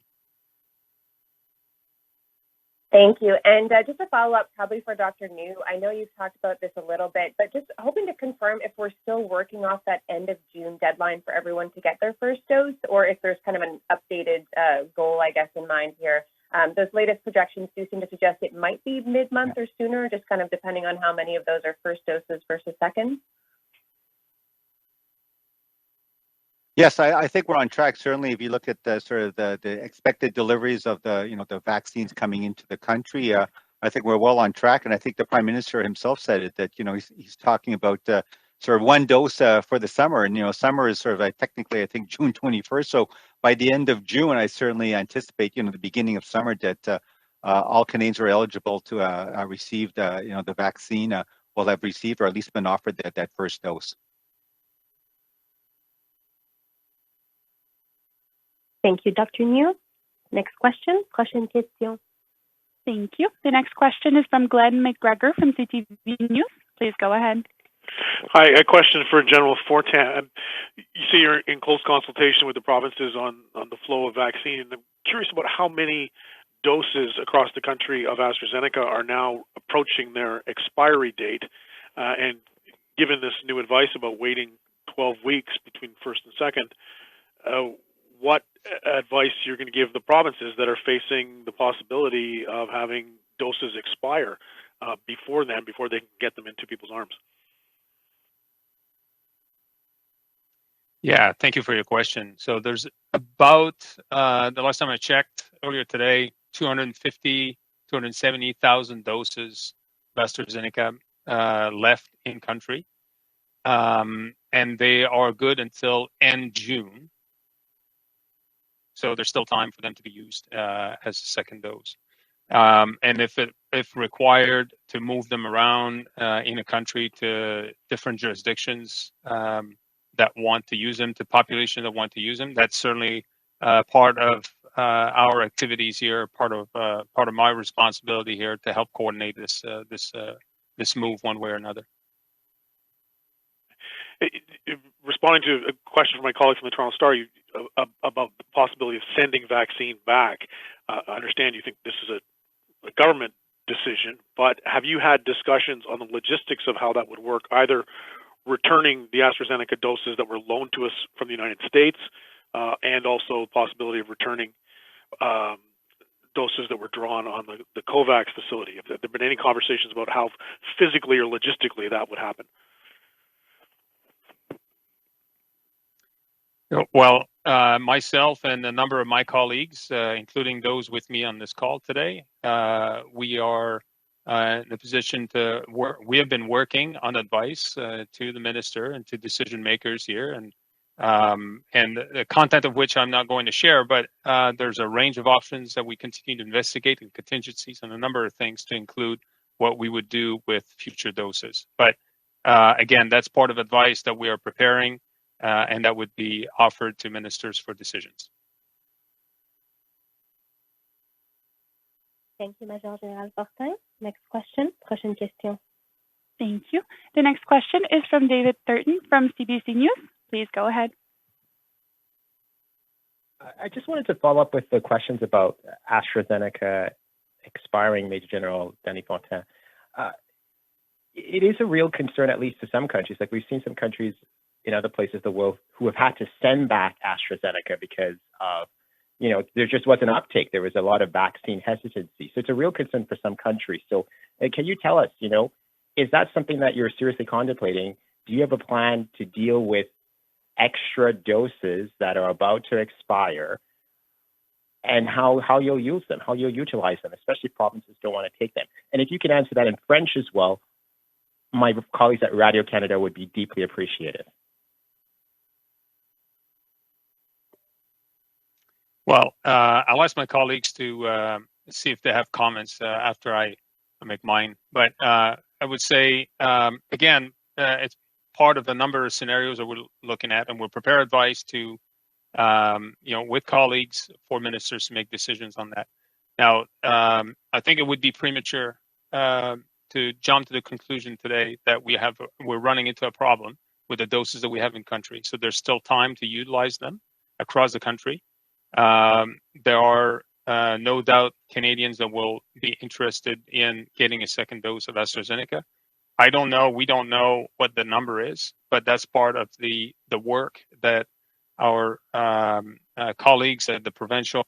Thank you. And just a follow-up, probably for Dr. New, I know you've talked about this a little bit, but just hoping to confirm if we're still working off that end of June deadline for everyone to get their first dose, or if there's kind of an updated goal, I guess, in mind here. Those latest projections do seem to suggest it might be mid-month or sooner, just kind of depending on how many of those are first doses versus second. Yes, I think we're on track. Certainly, if you look at the sort of the expected deliveries of the vaccines coming into the country, I think we're well on track. And I think the Prime Minister himself said it, that he's talking about sort of one dose for the summer, and summer is sort of technically I think June 21st. So by the end of June, I certainly anticipate the beginning of summer that all Canadians who are eligible to receive the vaccine will have received or at least been offered that first dose. Thank you, Dr. New. Next question. Prochaine question. Thank you. The next question is from Glenn McGregor from CTV News. Please go ahead. Hi, a question for General Fortin. You say you're in close consultation with the provinces on the flow of vaccine. I'm curious about how many doses across the country of Astrazeneca are now approaching their expiry date. And given this new advice about waiting 12 weeks between first and second, what advice you're going to give the provinces that are facing the possibility of having doses expire before they can get them into people's arms? Yeah, thank you for your question. So there's about, the last time I checked earlier today, 270,000 doses of Astrazeneca left in country. And they are good until end June. So there's still time for them to be used as a second dose. And if required to move them around in a country to different jurisdictions that want to use them, to population that want to use them, that's certainly part of our activities here, part of my responsibility here to help coordinate this move one way or another. Responding to a question from my colleague from the Toronto Star about the possibility of sending vaccine back, I understand you think this is a government decision, but have you had discussions on the logistics of how that would work, either returning the Astrazeneca doses that were loaned to us from the United States and also the possibility of returning doses that were drawn on the COVAX facility? Have there been any conversations about how physically or logistically that would happen? Well, myself and a number of my colleagues, including those with me on this call today, we are in a position to work. We have been working on advice to the minister and to decision makers here, and the content of which I'm not going to share. But there's a range of options that we continue to investigate, and contingencies, and a number of things to include what we would do with future doses. But again, that's part of advice that we are preparing. And that would be offered to ministers for decisions. Thank you, Major General Fortin. Next question. Prochaine question. Thank you. The next question is from David Thurton from CBC News. Please go ahead. I just wanted to follow up with the questions about AstraZeneca expiring, Major General Danny Fortin. It is a real concern, at least to some countries. Like we've seen some countries in other places of the world who have had to send back AstraZeneca because of, there just wasn't uptake. There was a lot of vaccine hesitancy. So it's a real concern for some countries. So can you tell us, is that something that you're seriously contemplating? Do you have a plan to deal with extra doses that are about to expire and how you'll use them, how you'll utilize them, especially if provinces don't want to take them? And if you can answer that in French as well, my colleagues at Radio Canada would be deeply appreciative. Well, I'll ask my colleagues to see if they have comments after I make mine. But I would say, again, it's part of a number of scenarios that we're looking at, and we'll prepare advice to, with colleagues for ministers to make decisions on that. Now, I think it would be premature to jump to the conclusion today that we're running into a problem with the doses that we have in country. So there's still time to utilize them across the country. There are no doubt Canadians that will be interested in getting a second dose of AstraZeneca. I don't know. We don't know what the number is, but that's part of the work that our colleagues at the provincial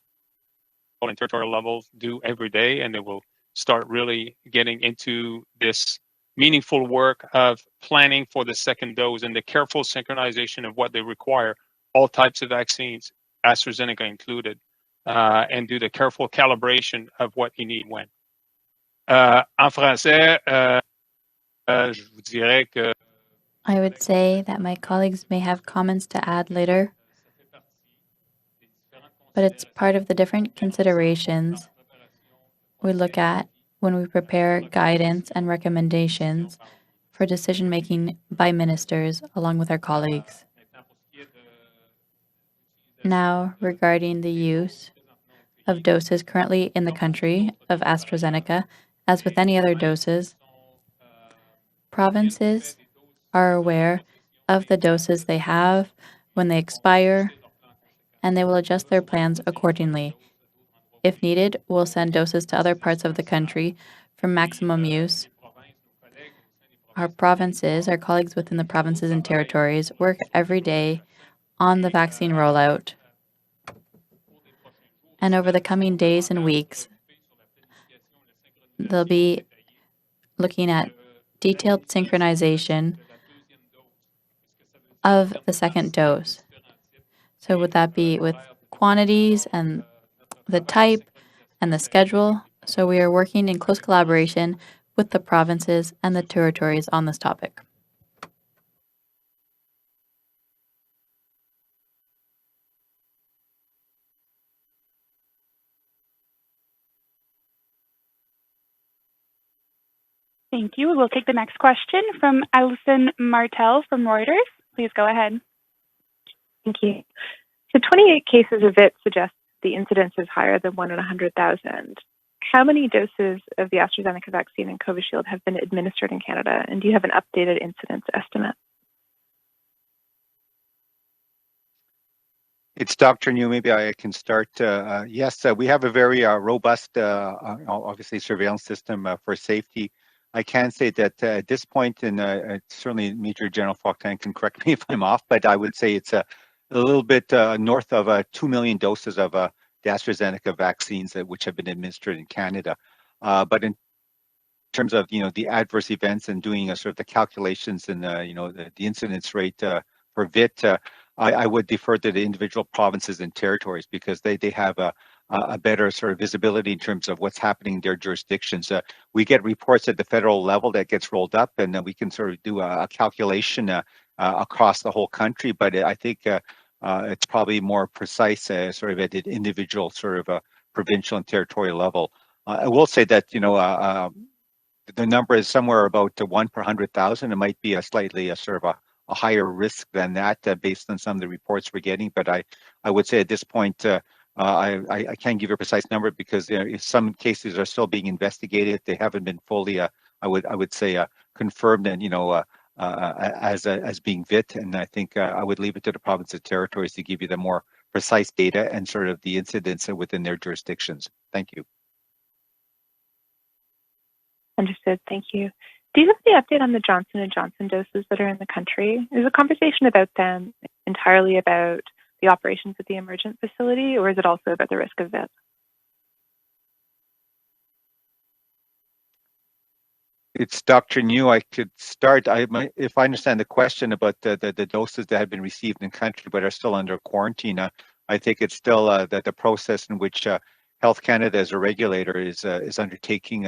and territorial levels do every day, and they will start really getting into this meaningful work of planning for the second dose and the careful synchronization of what they require, all types of vaccines, AstraZeneca included, and do the careful calibration of what you need when. En français, je vous dirais que I would say that my colleagues may have comments to add later, but it's part of the different considerations we look at when we prepare guidance and recommendations for decision-making by ministers along with our colleagues. Now, regarding the use of doses currently in the country of Astrazeneca, as with any other doses, provinces are aware of the doses they have when they expire, and they will adjust their plans accordingly. If needed, we'll send doses to other parts of the country for maximum use. Our provinces, our colleagues within the provinces and territories, work every day on the vaccine rollout. And over the coming days and weeks, they'll be looking at detailed synchronization of the second dose. So would that be with quantities and the type and the schedule? So we are working in close collaboration with the provinces and the territories on this topic. Thank you. We'll take the next question from Alison Martel from Reuters. Please go ahead. Thank you. So 28 cases of it suggest the incidence is higher than 1 in 100,000. How many doses of the AstraZeneca vaccine and Covishield have been administered in Canada? And do you have an updated incidence estimate? It's Dr. New. Maybe I can start. Yes, we have a very robust, obviously, surveillance system for safety. I can say that at this point, and certainly Major General Fortin can correct me if I'm off, but I would say it's a little bit north of 2 million doses of the AstraZeneca vaccines which have been administered in Canada. But in terms of the adverse events and doing sort of the calculations and the incidence rate for VIT, I would defer to the individual provinces and territories because they have a better sort of visibility in terms of what's happening in their jurisdictions. We get reports at the federal level that gets rolled up, and we can sort of do a calculation across the whole country. But I think it's probably more precise, sort of at an individual, sort of provincial and territorial level. I will say that the number is somewhere about 1 per 100,000. It might be a slightly sort of a higher risk than that based on some of the reports we're getting. But I would say at this point, I can't give you a precise number because some cases are still being investigated. They haven't been fully, I would say, confirmed and as being VIT. And I think I would leave it to the provinces and territories to give you the more precise data and sort of the incidents within their jurisdictions. Thank you. Understood. Thank you. Do you have the update on the Johnson & Johnson doses that are in the country? Is the conversation about them entirely about the operations at the emergent facility, or is it also about the risk of VIT? It's Dr. New. I could start. If I understand the question about the doses that have been received in country but are still under quarantine, I think it's still the process in which Health Canada as a regulator is undertaking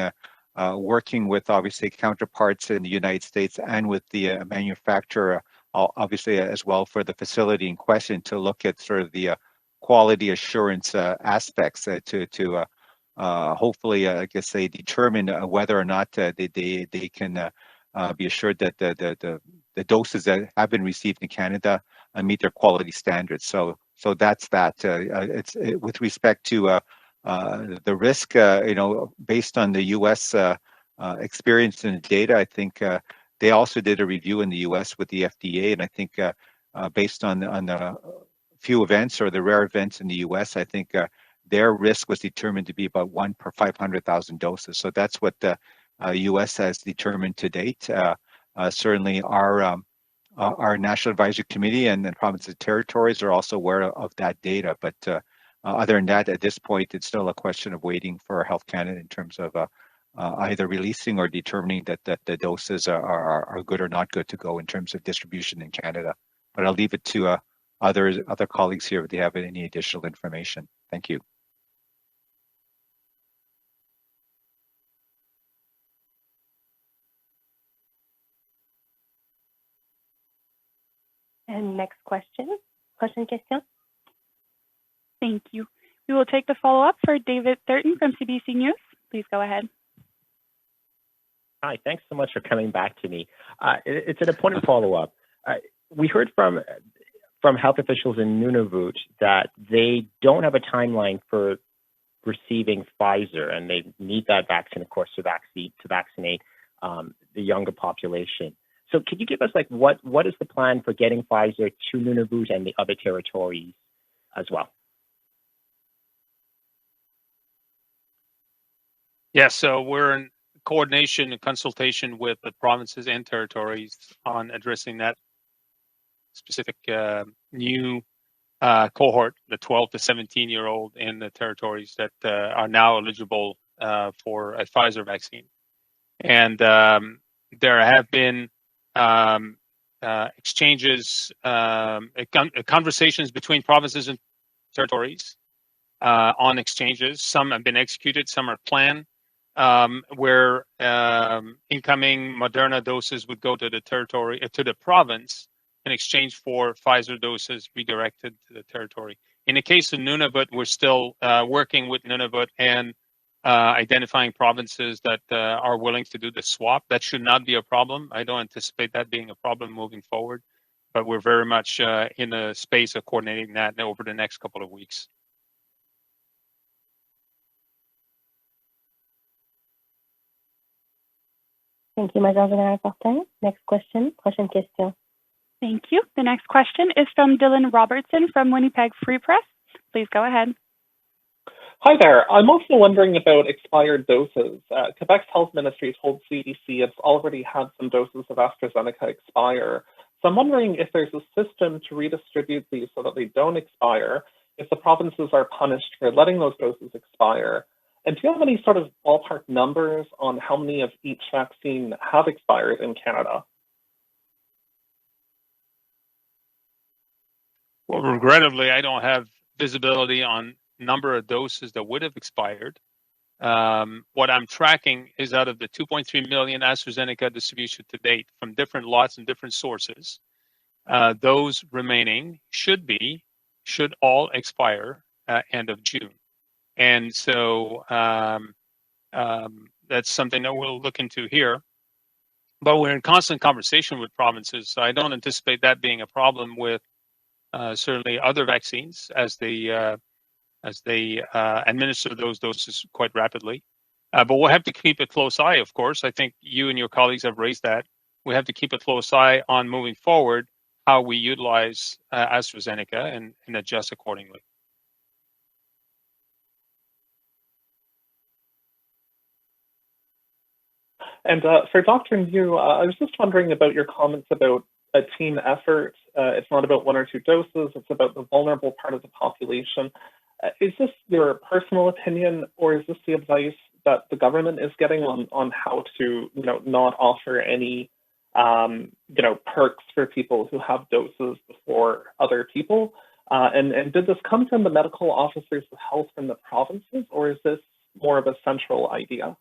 working with obviously counterparts in the United States and with the manufacturer, obviously as well for the facility in question to look at sort of the quality assurance aspects to hopefully, I guess, they determine whether or not they can be assured that the doses that have been received in Canada meet their quality standards. So that's that. It's with respect to the risk, based on the U.S. Experience and data. I think they also did a review in the U.S. with the FDA, and I think based on the few events or the rare events in the U.S., I think their risk was determined to be about 1 per 500,000 doses. So that's what the U.S. has determined to date. Certainly, our National Advisory Committee and the provinces and territories are also aware of that data, but Other than that, at this point, it's still a question of waiting for Health Canada in terms of either releasing or determining that the doses are good or not good to go in terms of distribution in Canada. But I'll leave it to other colleagues here if they have any additional information. Thank you. And next question. Question. Thank you. We will take the follow-up for David Thurton from CBC News. Please go ahead. Hi, thanks so much for coming back to me. It's an important follow-up. We heard from health officials in Nunavut that they don't have a timeline for receiving Pfizer, and they need that vaccine, of course, to vaccinate the younger population. So could you give us what is the plan for getting Pfizer to Nunavut and the other territories as well? Yeah, so we're in coordination and consultation with the provinces and territories on addressing that specific new cohort, the 12 to 17-year-old in the territories that are now eligible for a Pfizer vaccine. And there have been exchanges, conversations between provinces and territories on exchanges. Some have been executed, some are planned, where incoming Moderna doses would go to the territory, to the province, in exchange for Pfizer doses redirected to the territory. In the case of Nunavut, we're still working with Nunavut and identifying provinces that are willing to do the swap. That should not be a problem. I don't anticipate that being a problem moving forward, but we're very much in a space of coordinating that over the next couple of weeks. Thank you, Madame la Rapporteure. Next question. Prochaine question. Thank you. The next question is from Dylan Robertson from Winnipeg Free Press. Please go ahead. Hi there. I'm also wondering about expired doses. Quebec's health ministry told CDC it's already had some doses of Astrazeneca expire. So I'm wondering if there's a system to redistribute these so that they don't expire, if the provinces are punished for letting those doses expire. And do you have any sort of ballpark numbers on how many of each vaccine have expired in Canada? Well, regrettably, I don't have visibility on number of doses that would have expired. What I'm tracking is out of the 2.3 million AstraZeneca distribution to date from different lots and different sources, those remaining should all expire end of June. And so that's something that we'll look into here. But we're in constant conversation with provinces, so I don't anticipate that being a problem with certainly other vaccines as they administer those doses quite rapidly. But we'll have to keep a close eye, of course. I think you and your colleagues have raised that. We have to keep a close eye on moving forward how we utilize AstraZeneca and adjust accordingly. And for Dr. New, I was just wondering about your comments about a team effort. It's not about one or two doses, it's about the vulnerable part of the population. Is this your personal opinion, or is this the advice that the government is getting on how to, not offer any, perks for people who have doses before other people? And did this come from the medical officers of health from the provinces, or is this more of a central idea?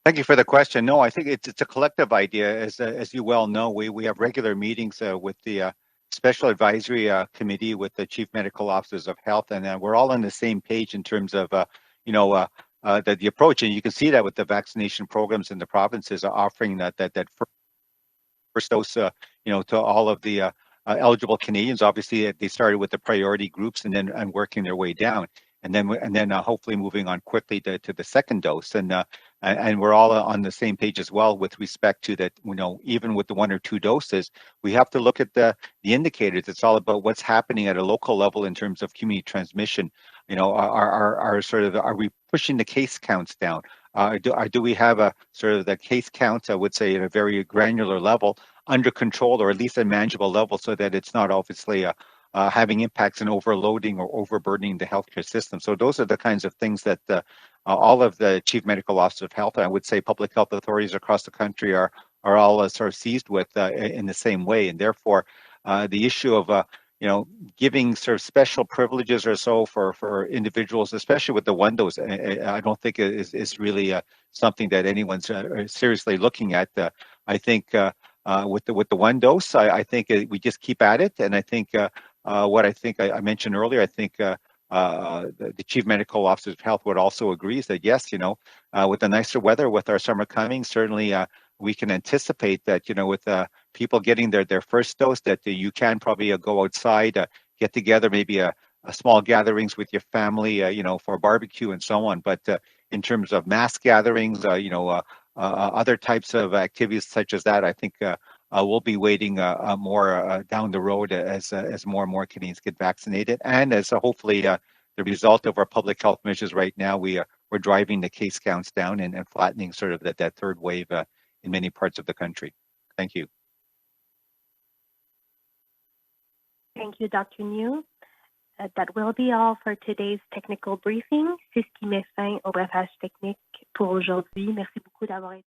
Thank you for the question. No, I think it's a collective idea. As you well know, we have regular meetings with the Special Advisory Committee with the Chief Medical Officers of Health, and we're all on the same page in terms of the approach. And you can see that with the vaccination programs in the provinces are offering that first dose, to all of the eligible Canadians. Obviously, they started with the priority groups and then working their way down. And then hopefully moving on quickly to the second dose, and we're all on the same page as well with respect to that. Even with the 1 or 2 doses, we have to look at the indicators. It's all about what's happening at a local level in terms of community transmission. Are we pushing the case counts down? Do we have a sort of the case counts? I would say at a very granular level under control, or at least a manageable level, so that it's not obviously having impacts and overloading or overburdening the healthcare system. So those are the kinds of things that all of the chief medical officers of health, and I would say public health authorities across the country are all sort of seized with in the same way. And therefore, the issue of giving sort of special privileges or so for individuals, especially with the one dose, I don't think is really something that anyone's seriously looking at. I think with the one dose, I think we just keep at it, and I think what I mentioned earlier, I think the chief medical officer of health would also agree is that yes, with the nicer weather, with our summer coming, certainly we can anticipate that with people getting their first dose, that you can probably go outside, get together, maybe a small gatherings with your family, for a barbecue and so on. But in terms of mass gatherings, other types of activities such as that, I think we'll be waiting more down the road as more and more Canadians get vaccinated, and as hopefully the result of our public health measures right now, we're driving the case counts down and flattening sort of that third wave in many parts of the country. Thank you. Thank you, Dr. New. That will be all for today's technical briefing. C'est ce qui met fin au brefage technique pour aujourd'hui. Merci beaucoup d'avoir été